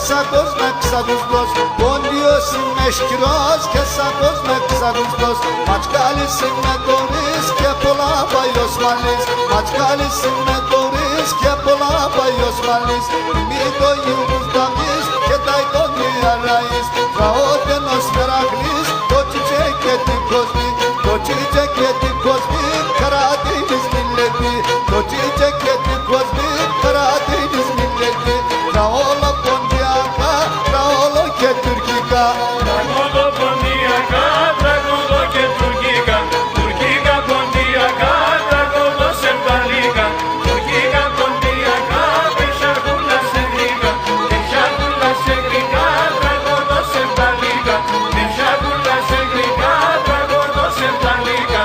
σακός με ξαγουστός, πόντιος είμαι σκυρός και σακός με ξαγουστός. Ματσκάλης είμαι κορίς και πολλά πάει ο Σμαλής, ματσκάλης είμαι κορίς και πολλά πάει ο Σμαλής. Μη το γιούγους ταμείς και τα εικόνια ραΐς, τραότενος Μεραγλής, το τσίτσε και την κοσμή, το τσίτσε και την κοσμή, καρατίνης μιλετή, το τσίτσε και την κοσμή, καρατίνης μιλετή. Τραόλο ποντιακά, τραόλο και τουρκικά. Τραγούδο ποντιακά, τραγούδο και τουρκικά. Τουρκικά ποντιακά, τραγούδο σερβαλικά. Τουρκικά ποντιακά, πεσσαρκούλα σε γρήκα. Πεσσαρκούλα σε γρήκα, τραγούδο σερβαλικά. Πεσσαρκούλα σε γρήκα, τραγούδο σερβαλικά.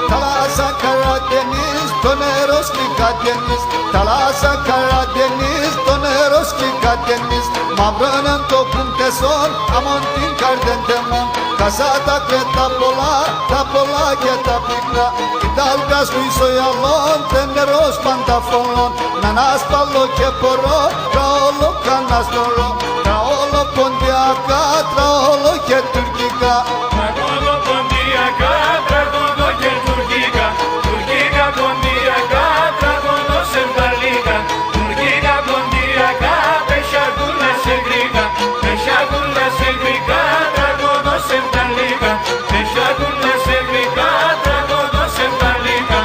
Θάλασσα Καρατενής, το νερό σκικατενής, θάλασσα Καρατενής, το νερό σκικατενής. Μαύρωναν το κουντεσόν, αμον την καρδεντεμόν, κασάτα και τα πολλά και τα πίκρα. Η τάλκα σου ισοϊαλόν, τε νερός πανταφολόν, να ανάσπαλο και πορώ, τραόλο καναστορώ. Τραόλο ποντιακά, τραόλο και τουρκικά. Τραγούδο ποντιακά, τραγούδο και τουρκικά. Τουρκικά ποντιακά, τραγούδο σερβαλικά. Τουρκικά ποντιακά, πεσσαρκούλα σε γρήκα. Πεσσαρκούλα σε γρήκα, τραγούδο σερβαλικά. Πεσσαρκούλα σε γρήκα, τραγούδο σερβαλικά.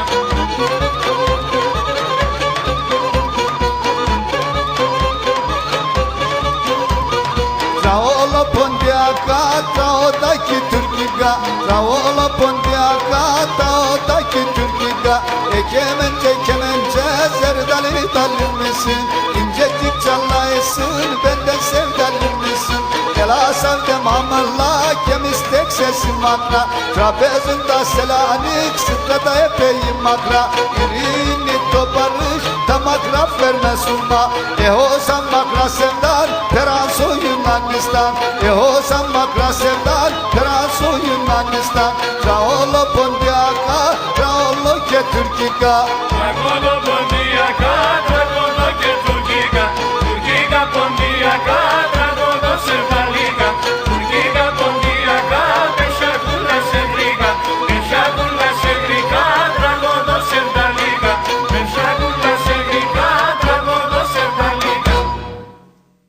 Τραόλο ποντιακά, τραότακι τουρκικά. Τραόλο ποντιακά, τραότακι τουρκικά. Ekemence sevdalı dalın mısın? İncecik çalayısın, benden sevdalı mısın? Kela sevdem amalla, kemistek sesim makra. Trapezinde selanik, sırada epeyim makra. İrini toparış, tamakra verme sunma. Ehosan makra sevdan, Peransu Yunanistan. Ehosan makra sevdan, Peransu Yunanistan. Traolo pondiyaka, traolo ke Türkika. Τραγούδο